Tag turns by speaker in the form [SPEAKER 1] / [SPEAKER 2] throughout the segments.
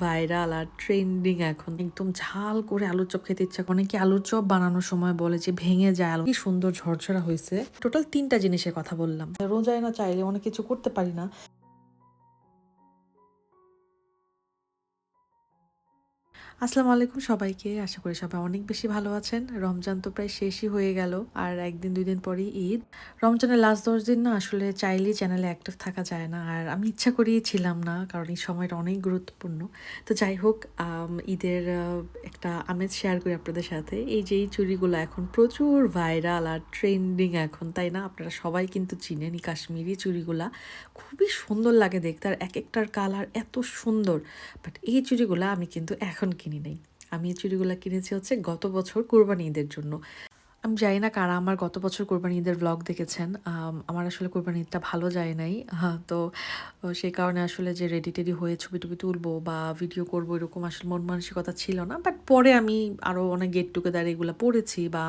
[SPEAKER 1] Viral আর trending এখন একদম ঝাল করে আলুর চপ খেতে ইচ্ছা করে। অনেকে আলুর চপ বানানোর সময় বলে যে ভেঙে যায় আলু, কি সুন্দর ঝরঝরা হয়েছে। টোটাল 3টা জিনিসের কথা বললাম। রোজায় না চাইলে অনেক কিছু করতে পারি না। আসসালামু আলাইকুম সবাইকে। আশা করি সবাই অনেক বেশি ভালো আছেন। রমজান তো প্রায় শেষই হয়ে গেল। আর ১ দিন ২ দিন পরেই ঈদ। রমজানের লাস্ট ১০ দিন না আসলে চাইলেই চ্যানেলে অ্যাক্টিভ থাকা যায় না। আর আমি ইচ্ছা করেই ছিলাম না। কারণ এই সময়টা অনেক গুরুত্বপূর্ণ। তো যাই হোক ঈদের একটা আমেজ শেয়ার করি আপনাদের সাথে। এই যে এই চুড়িগুলো এখন প্রচুর ভাইরাল আর ট্রেন্ডিং এখন, তাই না? আপনারা সবাই কিন্তু চিনেন এই কাশ্মীরি চুড়িগুলা। খুবই সুন্দর লাগে দেখতে আর একেকটার কালার এত সুন্দর। বাট এই চুড়িগুলা আমি কিন্তু এখন কিনি নাই। আমি এই চুড়িগুলা কিনেছি হচ্ছে গত বছর কোরবানি ঈদের জন্য। আমি জানি না কারা আমার গত বছর কোরবানি ঈদের ভ্লগ দেখেছেন। আমার আসলে কোরবানি ঈদটা ভালো যায় নাই। তো সেই কারণে আসলে যে রেডি-টেডি হয়ে ছবি-টবি তুলবো বা ভিডিও করবো এরকম আসলে মন মানসিকতা ছিল না। বাট পরে আমি আরও অনেক গেট টুগেদার এগুলা পড়েছি বা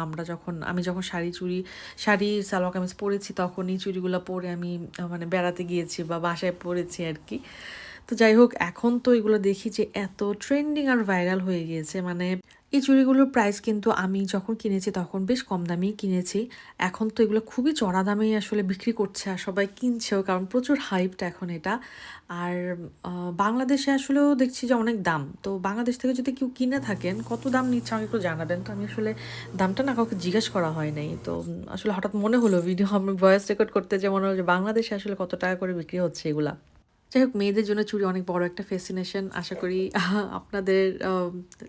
[SPEAKER 1] আমি যখন শাড়ি সালোয়ার কামিজ পরেছি তখন এই চুড়িগুলা পরে আমি মানে বেড়াতে গিয়েছি বা বাসায় পরেছি আরকি। তো যাই হোক এখন তো এগুলো দেখি যে এত ট্রেন্ডিং আর ভাইরাল হয়ে গিয়েছে। মানে এই চুড়িগুলোর প্রাইস কিন্তু আমি যখন কিনেছি তখন বেশ কম দামেই কিনেছি। এখন তো এগুলো খুবই চড়া দামেই আসলে বিক্রি করছে আর সবাই কিনছেও, কারণ প্রচুর হাইপড এখন এটা। আর বাংলাদেশে আসলেও দেখছি যে অনেক দাম। তো বাংলাদেশ থেকে যদি কেউ কিনে থাকেন কত দাম নিচ্ছে আমাকে একটু জানাবেন। তো আমি আসলে দামটা না কাউকে জিজ্ঞেস করা হয় নাই। তো আসলে হঠাৎ মনে হলো ভিডিও আমি ভয়েস রেকর্ড করতে, যে মনে হলো যে বাংলাদেশে আসলে কত টাকা করে বিক্রি হচ্ছে এগুলা। যাই হোক, মেয়েদের জন্য চুড়ি অনেক বড় একটা ফ্যাসিনেশন। আশা করি আপনাদের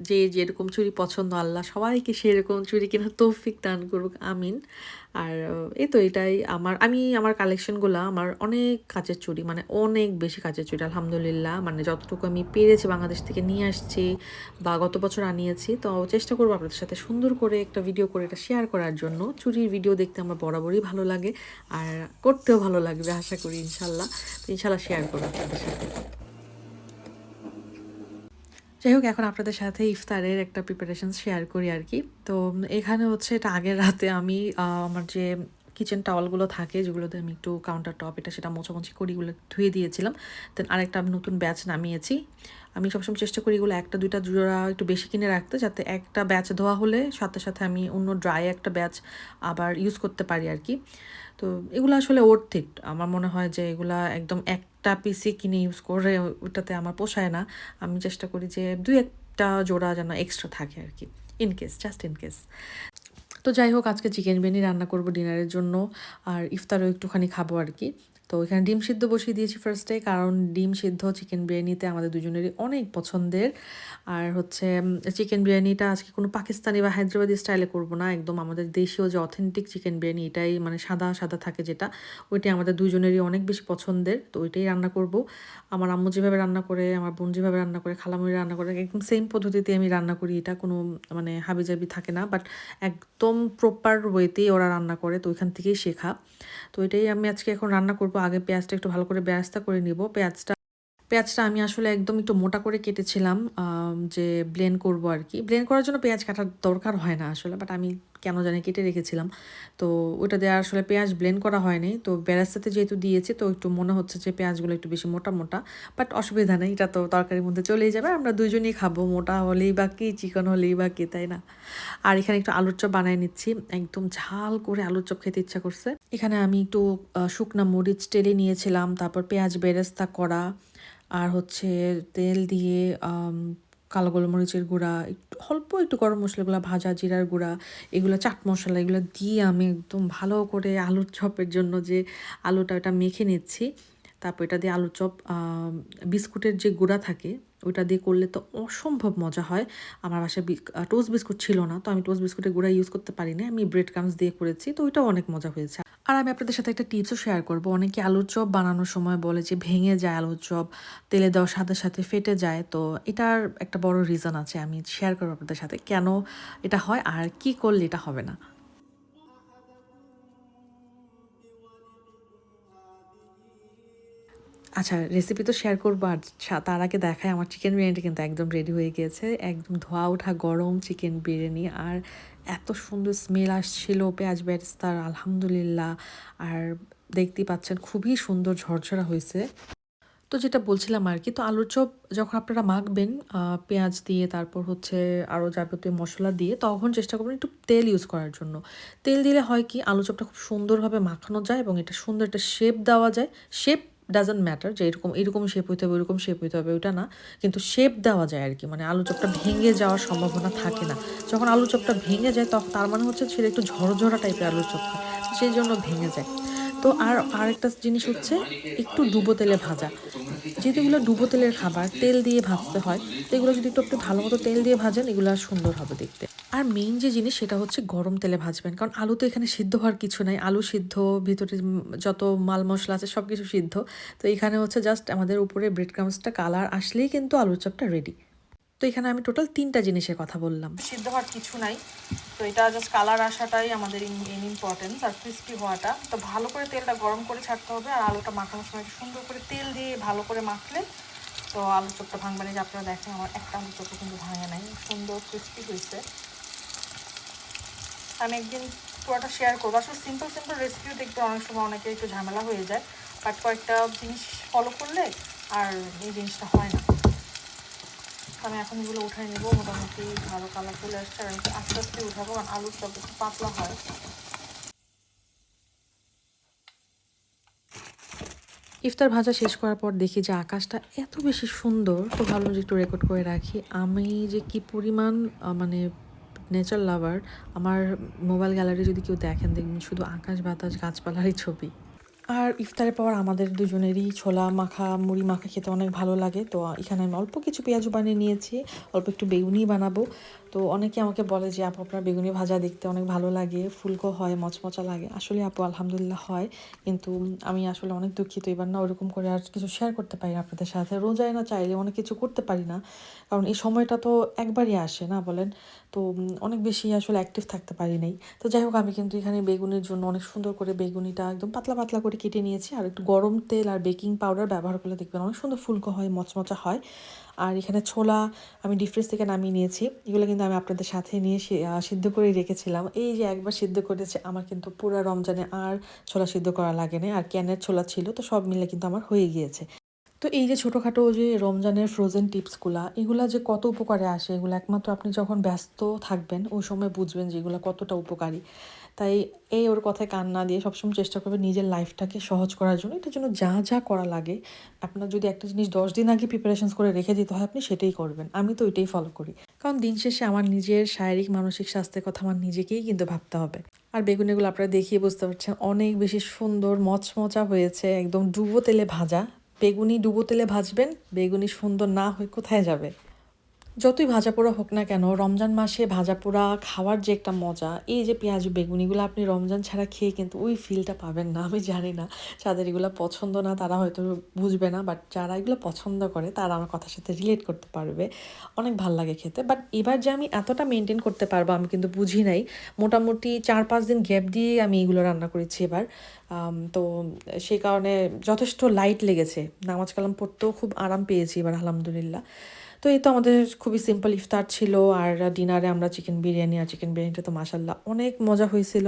[SPEAKER 1] যে যেরকম চুড়ি পছন্দ আল্লাহ সবাইকে সেরকম চুড়ি কেনার তৌফিক দান করুক, আমিন। আর এই তো এটাই আমার কালেকশনগুলা আমার অনেক কাচের চুড়ি, মানে অনেক বেশি কাচের চুড়ি আলহামদুলিল্লাহ। মানে যতটুকু আমি পেরেছি বাংলাদেশ থেকে নিয়ে আসছি বা গত বছর আনিয়েছি। তো চেষ্টা করবো আপনাদের সাথে সুন্দর করে একটা ভিডিও করে এটা শেয়ার করার জন্য। চুড়ির ভিডিও দেখতে আমার বরাবরই ভালো লাগে আর করতেও ভালো লাগবে আশা করি ইনশাল্লাহ। তো ইনশাল্লাহ শেয়ার করবো আপনাদের সাথে। যাই হোক, এখন আপনাদের সাথে ইফতারের একটা প্রিপারেশন শেয়ার করি আর কি। তো এখানে হচ্ছে এটা আগের রাতে আমি আমার যে কিচেন টাওয়ালগুলো থাকে যেগুলোতে আমি একটু কাউন্টার টপ এটা সেটা মোছামুছি করি, এগুলো ধুয়ে দিয়েছিলাম। দেন আরেকটা আমি নতুন ব্যাচ নামিয়েছি। আমি সবসময় চেষ্টা করি এগুলো একটা দুইটা জোড়া একটু বেশি কিনে রাখতে, যাতে একটা ব্যাচ ধোয়া হলে সাথে সাথে আমি অন্য ড্রাই একটা ব্যাচ আবার ইউজ করতে পারি আর কি। তো এগুলো আসলে ওর্থ ইট। আমার মনে হয় যে এগুলা একদম একটা পিসই কিনে ইউজ করে ওটাতে আমার পোষায় না। আমি চেষ্টা করি যে ২-১টা জোড়া যেন এক্সট্রা থাকে আর কি, জাস্ট ইন কেস। তো যাই হোক, আজকে চিকেন বিরিয়ানি রান্না করব ডিনারের জন্য। আর ইফতারও একটুখানি খাবো আর কি। তো এখানে ডিম সিদ্ধ বসিয়ে দিয়েছি ফার্স্টে, কারণ ডিম সিদ্ধ চিকেন বিরিয়ানিতে আমাদের দুজনেরই অনেক পছন্দের। আর হচ্ছে চিকেন বিরিয়ানিটা আজকে কোনো পাকিস্তানি বা হায়দ্রাবাদি স্টাইলে করব না, একদম আমাদের দেশীয় যে অথেন্টিক চিকেন বিরিয়ানি এটাই, মানে সাদা সাদা থাকে যেটা, ওইটাই আমাদের দুজনেরই অনেক বেশি পছন্দের। তো ওইটাই রান্না করব। আমার আম্মু যেভাবে রান্না করে, আমার বোন যেভাবে রান্না করে, খালামুড়ি রান্না করে, একদম সেম পদ্ধতিতে আমি রান্না করি। এটা কোনো মানে হাবিজাবি থাকে না, বাট একদম প্রপার ওয়েতেই ওরা রান্না করে, তো ওইখান থেকেই শেখা। তো এটাই আমি আজকে এখন রান্না করব। আগে পেঁয়াজটা একটু ভালো করে বেরেস্তা করে নিব। পেঁয়াজটা আমি আসলে একদম একটু মোটা করে কেটেছিলাম, যে ব্লেন্ড করব আর কি। ব্লেন্ড করার জন্য পেঁয়াজ কাটার দরকার হয় না আসলে, বাট আমি কেন জানি কেটে রেখেছিলাম। তো ওটা দিয়ে আসলে পেঁয়াজ ব্লেন্ড করা হয়নি। তো বেরেস্তাতে যেহেতু দিয়েছি তো একটু মনে হচ্ছে যে পেঁয়াজগুলো একটু বেশি মোটা মোটা, বাট অসুবিধা নেই, এটা তো তরকারির মধ্যে চলেই যাবে। আমরা দুজনেই খাবো, মোটা হলেই বা কি চিকন হলেই বা কি, তাই না? আর এখানে একটু আলুর চপ বানিয়ে নিচ্ছি। একদম ঝাল করে আলুর চপ খেতে ইচ্ছা করছে। এখানে আমি একটু শুকনা মরিচ টেলে নিয়েছিলাম, তারপর পেঁয়াজ বেরেস্তা করা, আর হচ্ছে তেল দিয়ে কালো গোলমরিচের গুঁড়া, একটু অল্প একটু গরম মশলাগুলো, ভাজা জিরার গুঁড়া, এগুলো চাট মশলা, এগুলো দিয়ে আমি একদম ভালো করে আলুর চপের জন্য যে আলুটা ওটা মেখে নিচ্ছি। তারপর এটা দিয়ে আলুর চপ, বিস্কুটের যে গুঁড়া থাকে ওটা দিয়ে করলে তো অসম্ভব মজা হয়। আমার বাসায় টোস্ট বিস্কুট ছিল না, তো আমি টোস্ট বিস্কুটের গুঁড়া ইউজ করতে পারিনি, আমি ব্রেড ক্রামস দিয়ে করেছি, তো ওইটাও অনেক মজা হয়েছে। আর আমি আপনাদের সাথে একটা টিপসও শেয়ার করব। অনেকে আলুর চপ বানানোর সময় বলে যে ভেঙে যায় আলুর চপ, তেলে দেওয়ার সাথে সাথে ফেটে যায়। তো এটার একটা বড় রিজন আছে, আমি শেয়ার করবো আপনাদের সাথে কেন এটা হয় আর কি করলে এটা হবে না। আচ্ছা, রেসিপি তো শেয়ার করবো, আর তার আগে দেখায় আমার চিকেন বিরিয়ানিটা কিন্তু একদম রেডি হয়ে গিয়েছে। একদম ধোয়া ওঠা গরম চিকেন বিরিয়ানি, আর এত সুন্দর স্মেল আসছিল পেঁয়াজ বেরেস্তার, আলহামদুলিল্লাহ। আর দেখতেই পাচ্ছেন খুবই সুন্দর ঝরঝরা হয়েছে। তো যেটা বলছিলাম আরকি, তো আলুর চপ যখন আপনারা মাখবেন পেঁয়াজ দিয়ে তারপর হচ্ছে আরও যাবতীয় মসলা দিয়ে, তখন চেষ্টা করবেন একটু তেল ইউজ করার জন্য। তেল দিলে হয় কি আলু চপটা খুব সুন্দরভাবে মাখানো যায় এবং এটা সুন্দর একটা শেপ দেওয়া যায়। শেপ ডাজন্ট ম্যাটার যে এরকম শেপ হইতে হবে, ওইরকম শেপ হইতে হবে ওইটা না। কিন্তু শেপ দেওয়া যায় আরকি। মানে আলু চপটা ভেঙে যাওয়ার সম্ভাবনা থাকে না। যখন আলু চপটা ভেঙে যায় তার মানে হচ্ছে সেটা একটু ঝরঝরা টাইপের আলুর চপ হয়। তো সেইজন্য ভেঙে যায়। তো আরেকটা জিনিস হচ্ছে একটু ডুবো তেলে ভাজা। যেহেতু এগুলো ডুবো তেলের খাবার, তেল দিয়ে ভাজতে হয়। তো এগুলো যদি একটু আপনি ভালো মতো তেল দিয়ে ভাজেন, এগুলো আর সুন্দর হবে দেখতে। আর মেইন যে জিনিস সেটা হচ্ছে গরম তেলে ভাজবেন। কারণ আলু তো এখানে সিদ্ধ হওয়ার কিছু নাই। আলু সিদ্ধ, ভিতরে যত মাল মসলা আছে সবকিছু সিদ্ধ। তো এখানে হচ্ছে জাস্ট আমাদের উপরে ব্রেড ক্রাম্বসটা কালার আসলেই কিন্তু আলুর চপটা রেডি। তো এখানে আমি টোটাল ৩ টা জিনিসের কথা বললাম। সিদ্ধ হওয়ার কিছু নাই। তো এটা জাস্ট কালার আসাটাই আমাদের ইম্পর্টেন্স, আর ক্রিস্পি হওয়াটা। তো ভালো করে তেলটা গরম করে ছাড়তে হবে, আর আলুটা মাখানোর সময় সুন্দর করে তেল দিয়ে ভালো করে মাখলে তো আলুর চপটা ভাঙবে না। যে আপনারা দেখেন আমার একটা আলুর চপও কিন্তু ভাঙে নাই, সুন্দর ক্রিস্পি হয়েছে। আমি একদিন পুরোটা শেয়ার করবো। আসলে সিম্পল রেসিপিও দেখতে অনেক সময় অনেকে একটু ঝামেলা হয়ে যায়, বাট কয়েকটা জিনিস ফলো করলে আর এই জিনিসটা হয় না। আমি এখন এগুলো উঠাই নেবো, মোটামুটি ভালো কালার চলে আসছে। আর আমি আস্তে আস্তে উঠাবো, কারণ আলুর চপ একটু পাতলা হয়। ইফতার ভাজা শেষ করার পর দেখি যে আকাশটা এত বেশি সুন্দর, তো ভাবলাম যে একটু রেকর্ড করে রাখি। আমি যে কি পরিমাণ মানে নেচার লাভার, আমার মোবাইল গ্যালারি যদি কেউ দেখেন, দেখবেন শুধু আকাশ বাতাস গাছপালারই ছবি। আর ইফতারের পর আমাদের দুজনেরই ছোলা মাখা, মুড়ি মাখা খেতে অনেক ভালো লাগে। তো এখানে আমি অল্প কিছু পেঁয়াজু বানিয়ে নিয়েছি, অল্প একটু বেগুনি বানাবো। তো অনেকে আমাকে বলে যে আপু আপনার বেগুনি ভাজা দেখতে অনেক ভালো লাগে, ফুলকো হয়, মচমচা লাগে। আসলে আপু আলহামদুলিল্লাহ হয়, কিন্তু আমি আসলে অনেক দুঃখিত এবার না ওরকম করে আর কিছু শেয়ার করতে পারি না আপনাদের সাথে। রোজায় না চাইলে অনেক কিছু করতে পারি না, কারণ এই সময়টা তো একবারই আসে না বলেন। তো অনেক বেশি আসলে অ্যাক্টিভ থাকতে পারি নাই। তো যাই হোক, আমি কিন্তু এখানে বেগুনের জন্য অনেক সুন্দর করে বেগুনিটা একদম পাতলা পাতলা করে কেটে নিয়েছি। আর একটু গরম তেল আর বেকিং পাউডার ব্যবহার করলে দেখবেন অনেক সুন্দর ফুলকো হয়, মচমচা হয়। আর এখানে ছোলা আমি ডিপ ফ্রিজ থেকে নামিয়ে নিয়েছি। এগুলো কিন্তু আমি আপনাদের সাথে নিয়ে সিদ্ধ করে রেখেছিলাম। এই যে একবার সিদ্ধ করেছে, আমার কিন্তু পুরো রমজানে আর ছোলা সিদ্ধ করা লাগে না। আর ক্যানের ছোলা ছিল, তো সব মিলে কিন্তু আমার হয়ে গিয়েছে। তো এই যে ছোটোখাটো যে রমজানের ফ্রোজেন টিপসগুলা, এগুলা যে কত উপকারে আসে, এগুলো একমাত্র আপনি যখন ব্যস্ত থাকবেন ওই সময় বুঝবেন যে এগুলো কতটা উপকারী। তাই ওর কথায় কান না দিয়ে সবসময় চেষ্টা করবেন নিজের লাইফটাকে সহজ করার জন্য। এটার জন্য যা যা করা লাগে, আপনার যদি একটা জিনিস 10 দিন আগে প্রিপারেশনস করে রেখে দিতে হয়, আপনি সেটাই করবেন। আমি তো ওইটাই ফলো করি, কারণ দিন শেষে আমার নিজের শারীরিক মানসিক স্বাস্থ্যের কথা আমার নিজেকেই কিন্তু ভাবতে হবে। আর বেগুনিগুলো আপনারা দেখিয়ে বুঝতে পারছেন অনেক বেশি সুন্দর মচমচা হয়েছে, একদম ডুবো তেলে ভাজা। বেগুনি ডুবো তেলে ভাজবেন, বেগুনি সুন্দর না হয়ে কোথায় যাবে? যতই ভাজাপোড়া হোক না কেন, রমজান মাসে ভাজাপোড়া খাওয়ার যে একটা মজা, এই যে পেঁয়াজ বেগুনিগুলো আপনি রমজান ছাড়া খেয়ে কিন্তু ওই ফিলটা পাবেন না। আমি জানি না যাদের এগুলো পছন্দ না তারা হয়তো বুঝবে না, বাট যারা এগুলো পছন্দ করে তারা আমার কথার সাথে রিলেট করতে পারবে। অনেক ভাল লাগে খেতে। বাট এবার যে আমি এতটা মেনটেন করতে পারবো আমি কিন্তু বুঝি নাই। মোটামুটি 4-5 দিন গ্যাপ দিয়ে আমি এগুলো রান্না করেছি এবার। তো সেই কারণে যথেষ্ট লাইট লেগেছে, নামাজ কালাম পড়তেও খুব আরাম পেয়েছি এবার আলহামদুলিল্লাহ। তো এই তো আমাদের খুবই সিম্পল ইফতার ছিল। আর ডিনারে আমরা চিকেন বিরিয়ানি, আর চিকেন বিরিয়ানিটা তো মাশাল্লাহ অনেক মজা হয়েছিল।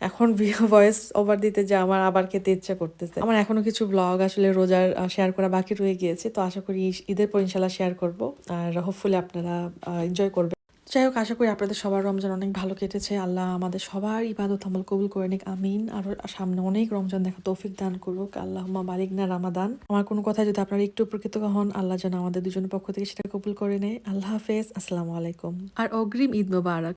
[SPEAKER 1] এখন ভয়েস ওভার দিতে যে আমার আবার খেতে ইচ্ছা করতেছে। আমার এখনও কিছু ব্লগ আসলে রোজার শেয়ার করা বাকি রয়ে গিয়েছে, তো আশা করি ঈদের পর ইনশাল্লাহ শেয়ার করব। আর হোপফুলি আপনারা এনজয় করবেন। যাই হোক, আশা করি আপনাদের সবার রমজান অনেক ভালো কেটেছে। আল্লাহ আমাদের সবার ইবাদত আমল কবুল করে নিক, আমিন। আর সামনে অনেক রমজান দেখা তৌফিক দান করুক, আল্লাহুম্মা বালিগ না রামাদান। আমার কোনো কথা যদি আপনারা একটু উপকৃত হন, আল্লাহ যেন আমাদের দুজনের পক্ষ থেকে সেটা কবুল করে নেয়। আল্লাহ হাফেজ, আসসালামু আলাইকুম, আর অগ্রিম ঈদ মোবারক।